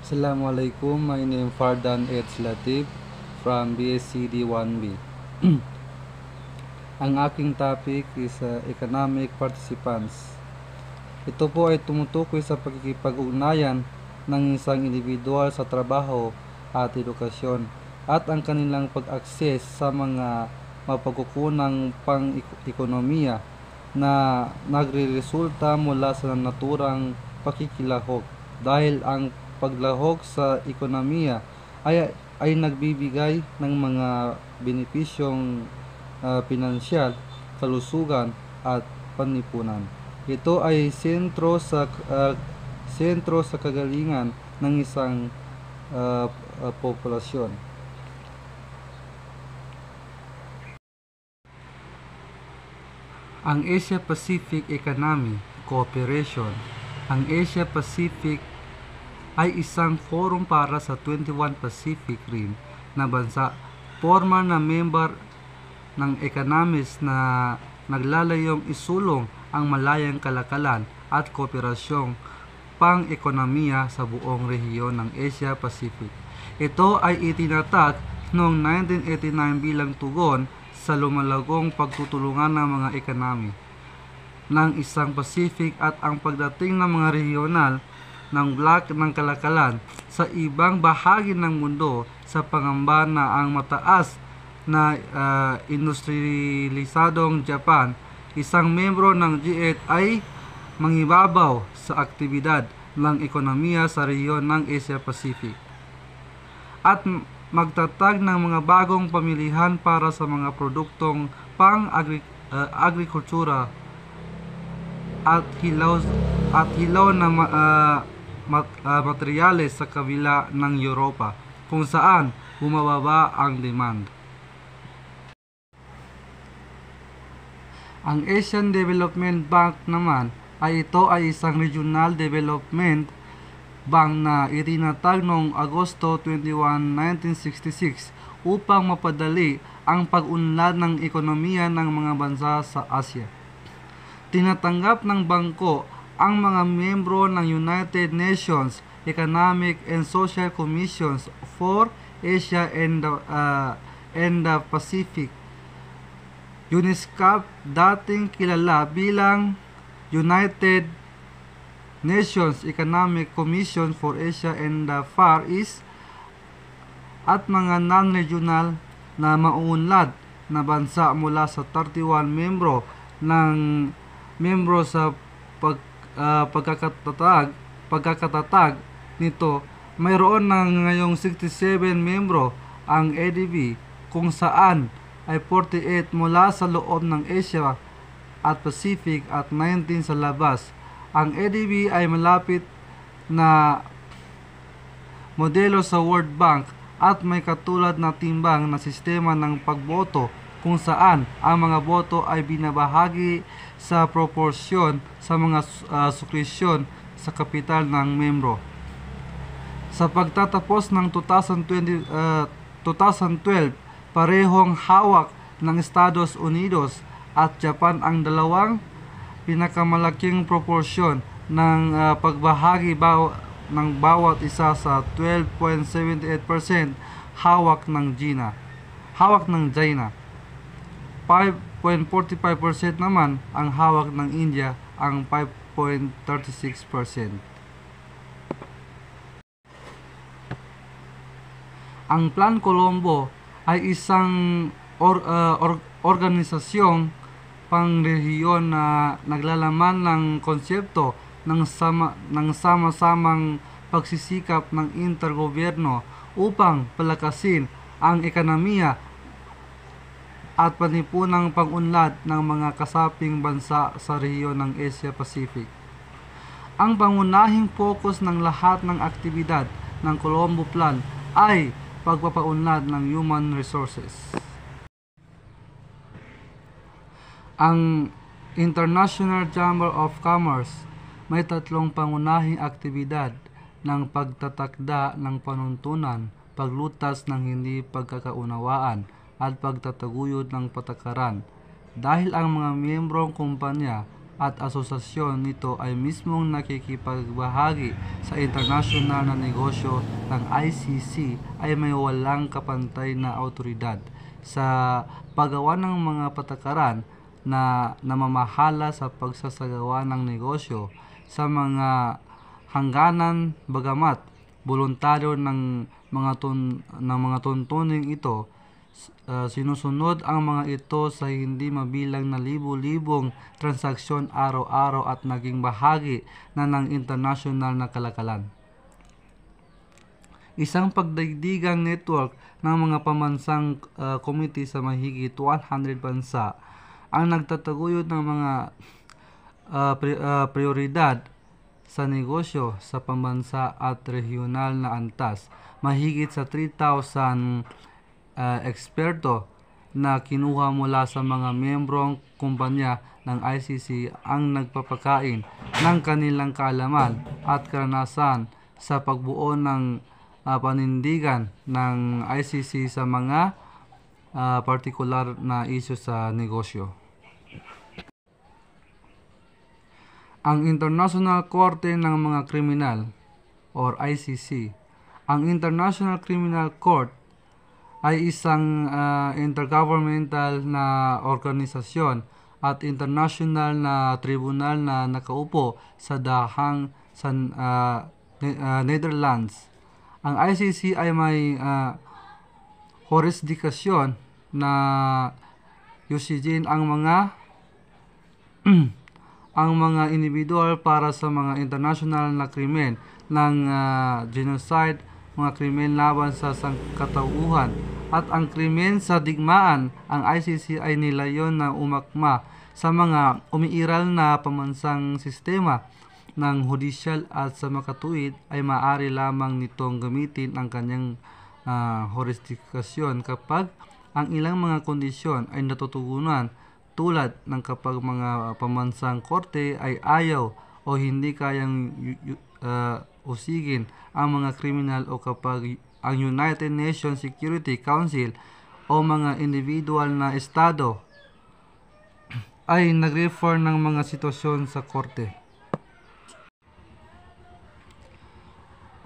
Assalamualaikum, my name Fardan H. Latif from BSCD 1B. Ang aking topic is economic participants. Ito po ay tumutukoy sa pagkikipag-ugnayan ng isang individual sa trabaho at edukasyon at ang kanilang pag-access sa mga mapagkukunang pang-ekonomiya na nagre-resulta mula sa naturang pakikilahok dahil ang paglahok sa ekonomiya ay nagbibigay ng mga benepisyong pinansyal, kalusugan at panlipunan. Ito ay sentro sa kagalingan ng isang populasyon. Ang Asia-Pacific Economic Cooperation. Ang Asia-Pacific ay isang forum para sa 21 Pacific Rim na bansa, formal na member ng economies na naglalayong isulong ang malayang kalakalan at kooperasyong pang-ekonomiya sa buong rehiyon ng Asia-Pacific. Ito ay itinatag noong 1989 bilang tugon sa lumalagong pagtutulungan ng mga ekonomi ng isang Pacific at ang pagdating ng mga regional ng block ng kalakalan sa ibang bahagi ng mundo sa pangamba na ang mataas na industrialisadong Japan, isang membro ng G8, ay mangibabaw sa aktibidad ng ekonomiya sa rehiyon ng Asia-Pacific at magtatag ng mga bagong pamilihan para sa mga produktong pang-agrikultura at hilaw na materyales sa kabila ng Europa, kung saan bumababa ang demand. Ang Asian Development Bank naman ay isang regional development bank na itinatag noong Agosto 21, 1966 upang mapadali ang pag-unlad ng ekonomiya ng mga bansa sa Asia. Tinatanggap ng bangko ang mga miyembro ng United Nations Economic and Social Commissions for Asia and the Pacific, UNESCAP, dating kilala bilang United Nations Economic Commission for Asia and the Far East, at mga non-regional na mauunlad na bansa mula sa 31 membro sa pagkakatatag nito. Mayroon ng ngayong 67 membro ang ADB, kung saan ay 48 mula sa loob ng Asia at Pacific at 19 sa labas. Ang ADB ay malapit na modelo sa World Bank at may katulad na timbang na sistema ng pagboto, kung saan ang mga boto ay binabahagi sa proporsyon sa mga sukresyon sa kapital ng membro. Sa pagtatapos ng 2012, parehong hawak ng Estados Unidos at Japan ang dalawang pinakamalaking proporsyon ng pagbahagi ng bawat isa sa 12.78% hawak ng China. 5.45% naman ang hawak ng India, ang 5.36%. Ang Plan Colombo ay isang organisasyong pangrehiyon na naglalaman ng konsepto ng sama-samang pagsisikap ng intergobyerno upang palakasin ang ekonomiya at panipunang pag-unlad ng mga kasaping bansa sa rehiyon ng Asia-Pacific. Ang pangunahing focus ng lahat ng aktibidad ng Colombo Plan ay pagpapaunlad ng human resources. Ang International Chamber of Commerce may tatlong pangunahing aktibidad ng pagtatakda ng panuntunan, paglutas ng hindi pagkakaunawaan, at pagtataguyod ng patakaran. Dahil ang mga miyembrong kumpanya at asosasyon nito ay mismong nakikipagbahagi sa internasyonal na negosyo ng ICC ay may walang kapantay na awtoridad sa paggawa ng mga patakaran na namamahala sa pagsasagawa ng negosyo sa mga hangganan, bagamat voluntaryo ng mga tuntuning ito. Sinusunod ang mga ito sa hindi mabilang na libu-libong transaksyon araw-araw at naging bahagi na ng internasyonal na kalakalan. Isang pagdaigdigang network ng mga pambansang committee sa mahigit 100 bansa ang nagtataguyod ng mga prioridad sa negosyo sa pambansa at regional na antas. Mahigit sa 3,000 eksperto na kinuha mula sa mga miyembrong kumpanya ng ICC ang nagpapakain ng kanilang kaalaman at karanasan sa pagbuo ng panindigan ng ICC sa mga partikular na isyu sa negosyo. Ang International Korte ng mga Kriminal or ICC. Ang International Criminal Court ay isang intergovernmental na organisasyon at international na tribunal na nakaupo sa dahang sa Netherlands. Ang ICC ay may jurisdikasyon na yusigin ang mga ang mga individual para sa mga international na krimen ng genocide, mga krimen laban sa sangkatauhan at ang krimen sa digmaan. Ang ICC ay nilayon na umakma sa mga umiiral na pambansang sistema ng hudisyal at sa makatuwid ay maaari lamang nitong gamitin ang kanyang jurisdikasyon kapag ang ilang mga kondisyon ay natutugunan, tulad ng kapag mga pambansang korte ay ayaw o hindi kayang usigin ang mga kriminal o kapag ang United Nations Security Council o mga individual na estado ay nag-refer ng mga sitwasyon sa korte.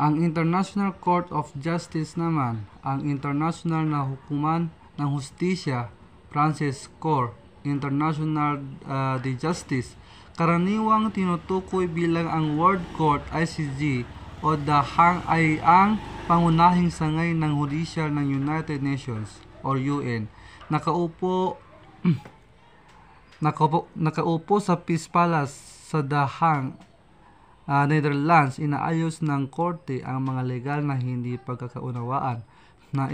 Ang International Court of Justice naman, ang international na hukuman ng hustisya, Francis Core International de Justice, karaniwang tinutukoy bilang ang World Court ICJ o dahang ay ang pangunahing sangay ng hudisyal ng United Nations or UN. Nakaupo sa Peace Palace sa dahang Netherlands. Inaayos ng korte ang mga legal na hindi pagkakaunawaan na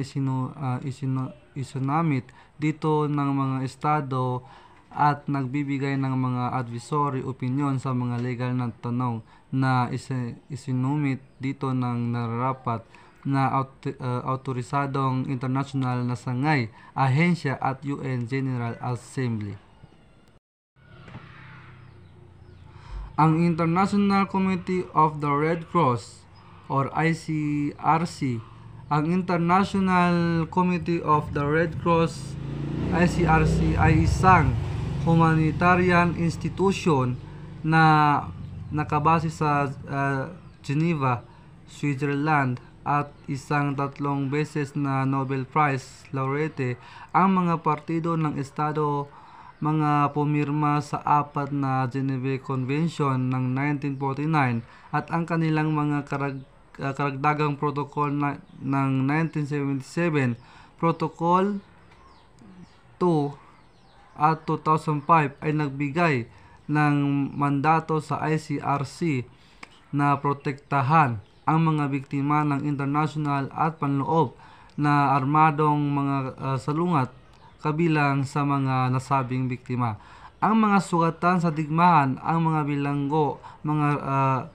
isinamit dito ng mga estado at nagbibigay ng mga advisory opinion sa mga legal na tanong na isinumit dito ng nararapat na autorisadong international na sangay, ahensya at UN General Assembly. Ang International Committee of the Red Cross or ICRC. Ang International Committee of the Red Cross ICRC ay isang humanitarian institution na nakabase sa Geneva, Switzerland at isang 3 beses na Nobel Prize laureate. Ang mga partido ng estado mga pumirma sa 4 na Geneva Convention ng 1949 at ang kanilang mga karagdagang protocol ng 1977, Protocol 2 at 2005 ay nagbigay ng mandato sa ICRC na protektahan ang mga biktima ng international at panloob na armadong mga salungat kabilang sa mga nasabing biktima. Ang mga sugatan sa digmaan, ang mga bilanggo, mga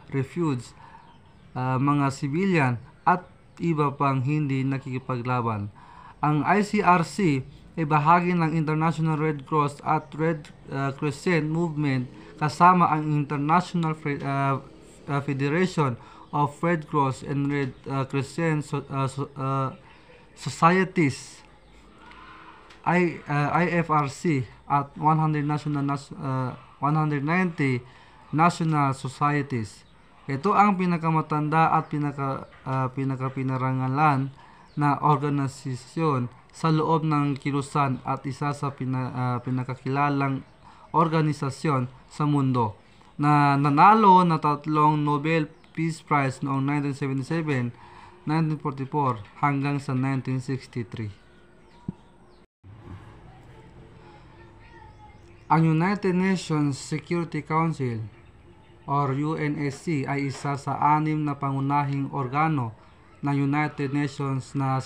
refugees, mga civilian at iba pang hindi nakikipaglaban. Ang ICRC ay bahagi ng International Red Cross at Red Crescent Movement kasama ang International Federation of Red Cross and Red Crescent Societies IFRC at 100 190 national societies. Ito ang pinakamatanda at pinakapinarangalan na organisasyon sa loob ng kilusan at isa sa pinakakilalang organisasyon sa mundo na nanalo na 3 Nobel Peace Prize noong 1977, 1944 hanggang sa 1963. Ang United Nations Security Council or UNSC ay isa sa 6 na pangunahing organo ng United Nations na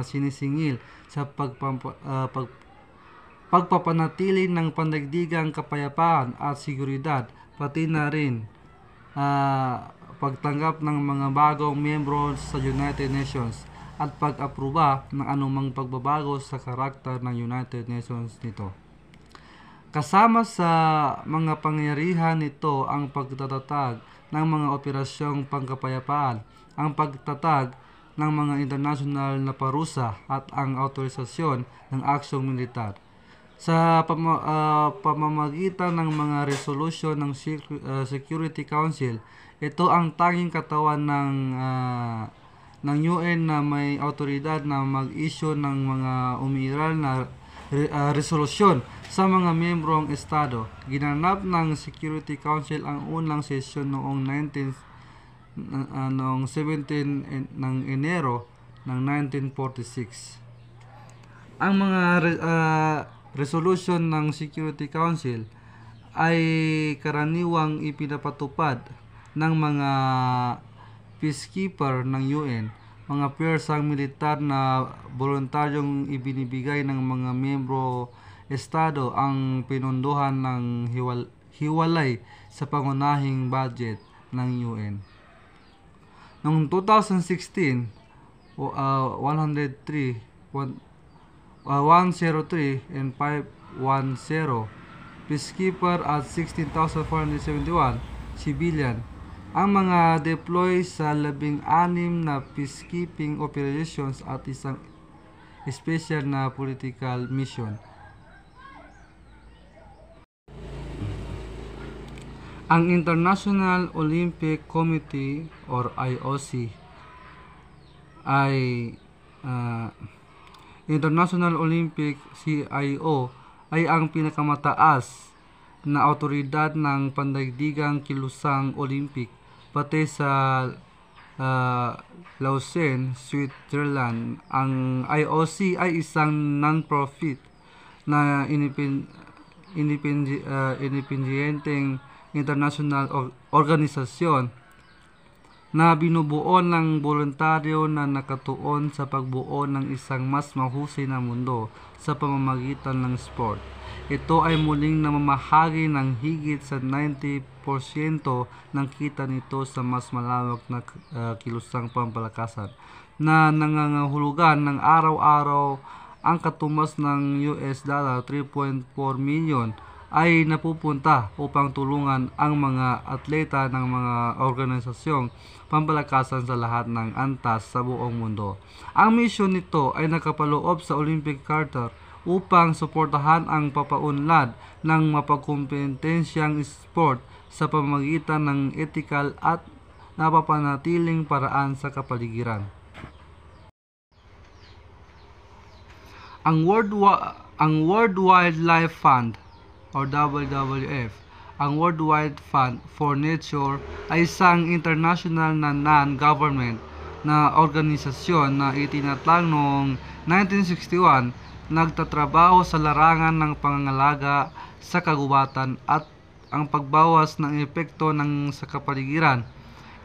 sinisingil sa pagpapanatili ng pandaigdigang kapayapaan at seguridad, pati na rin pagtanggap ng mga bagong miyembro sa United Nations at pag-aproba ng anumang pagbabago sa karakter ng United Nations nito. Kasama sa mga pangyarihan nito ang pagtatatag ng mga operasyong pangkapayapaan, ang pagtatag ng mga international na parusa at ang autorisasyon ng aksyong militar. Sa pamamagitan ng mga resolusyon ng Security Council, ito ang tanging katawan ng UN na may autoridad na mag-issue ng mga umiiral na resolusyon sa mga miyembrong estado. Ginanap ng Security Council ang unang sesyon noong 17 ng Enero ng 1946. Ang mga resolution ng Security Council ay karaniwang ipinapatupad ng mga peacekeeper ng UN, mga puwersang militar na voluntaryong ibinibigay ng mga miyembro estado ang pinondohan ng hiwalay sa pangunahing budget ng UN. Noong 2016, 103 and 510 peacekeeper at 16,471 civilian ang mga deploy sa 16 na peacekeeping operations at isang special na political mission. Ang International Olympic Committee or IOC ay International Olympic CIO ay ang pinakamataas na awtoridad ng pandaigdigang kilusang Olympic pati sa Lausanne, Switzerland. Ang IOC ay isang non-profit na independenteng international organisasyon na binubuo ng voluntaryo na nakatuon sa pagbuo ng isang mas mahusay na mundo sa pamamagitan ng sport. Ito ay muling namamahagi ng higit sa 90% ng kita nito sa mas malawak na kilusang pampalakasan na nangangahulugan ng araw-araw. Ang katumbas ng US dollar 3.4 million ay napupunta upang tulungan ang mga atleta ng mga organisasyong pampalakasan sa lahat ng antas sa buong mundo. Ang misyon nito ay nakapaloob sa Olympic Charter upang suportahan ang papaunlad ng mapagkompetensyang sport sa pamamagitan ng ethical at napapanatiling paraan sa kapaligiran. Ang World Wildlife Fund or WWF, ang World Wide Fund for Nature ay isang international na non-government na organisasyon na itinatag noong 1961, nagtatrabaho sa larangan ng pangangalaga sa kagubatan at ang pagbawas ng epekto sa kapaligiran.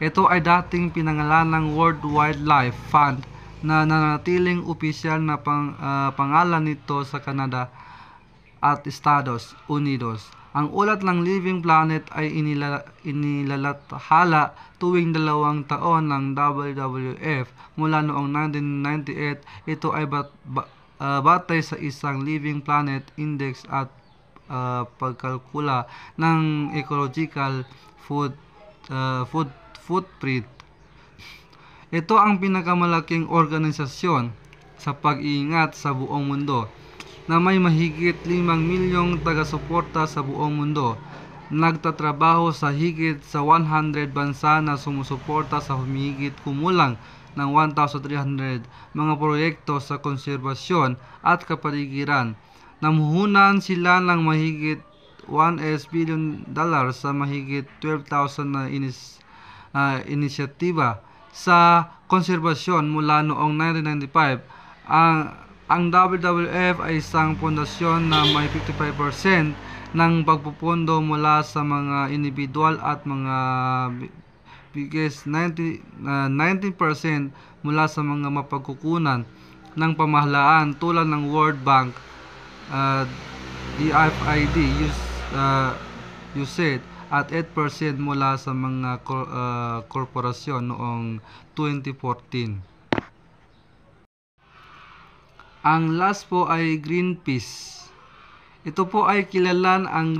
Ito ay dating pinangalan ng World Wildlife Fund na nanatiling opisyal na pangalan nito sa Canada at Estados Unidos. Ang ulat ng Living Planet ay inilalathala tuwing 2 taon ng WWF mula noong 1998. Ito ay batay sa isang Living Planet Index at pagkalkula ng ecological footprint. Ito ang pinakamalaking organisasyon sa pag-iingat sa buong mundo. na may mahigit 5 milyong taga-suporta sa buong mundo. Nagtatrabaho sa higit sa 100 bansa na sumusuporta sa humigit kumulang ng 1,300 mga proyekto sa konserbasyon at kapaligiran. Namuhunan sila ng mahigit $1 billion sa mahigit 12,000 na inisyatiba sa konserbasyon mula noong 1995. Ang WWF ay isang pundasyon na may 55% ng pagpupundo mula sa mga individual at mga biggest 19% mula sa mga mapagkukunan ng pamahalaan tulad ng World Bank, DFID, USAID at 8% mula sa mga korporasyon noong 2014. Ang last po ay Greenpeace. Ito po ay kilalan ang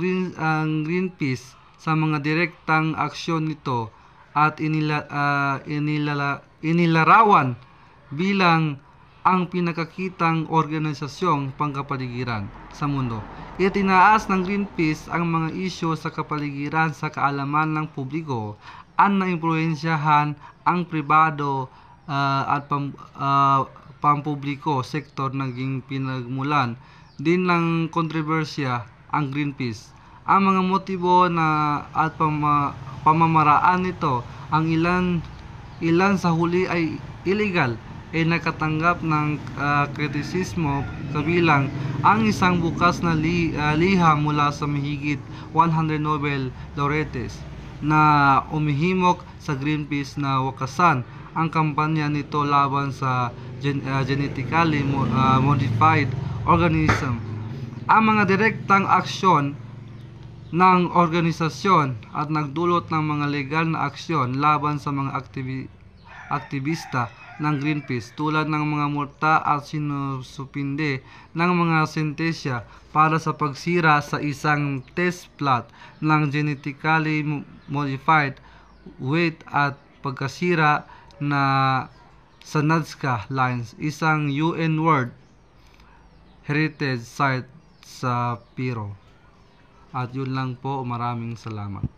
Greenpeace sa mga direktang aksyon nito at inilarawan bilang ang pinakakitang organisasyong pangkapaligiran sa mundo. Itinaas ng Greenpeace ang mga isyu sa kapaligiran sa kaalaman ng publiko at naimpluwensyahan ang pribado at pampubliko sektor. Naging pinagmulan din ng kontrobersya ang Greenpeace. Ang mga motibo at pamamaraan nito, ang ilan sa huli ay illegal, ay nakatanggap ng kritisismo, kabilang ang isang bukas na liham mula sa mahigit 100 Nobel laureates na umihimok sa Greenpeace na wakasan ang kampanya nito laban sa genetically modified organism. Ang mga direktang aksyon ng organisasyon at nagdulot ng mga legal na aksyon laban sa mga aktivista ng Greenpeace tulad ng mga multa at sinusupinde ng mga sentensya para sa pagsira sa isang test plot ng genetically modified wheat at pagkasira na sa Nazca Lines, isang UN World Heritage Site sa Peru. At yun lang po, maraming salamat.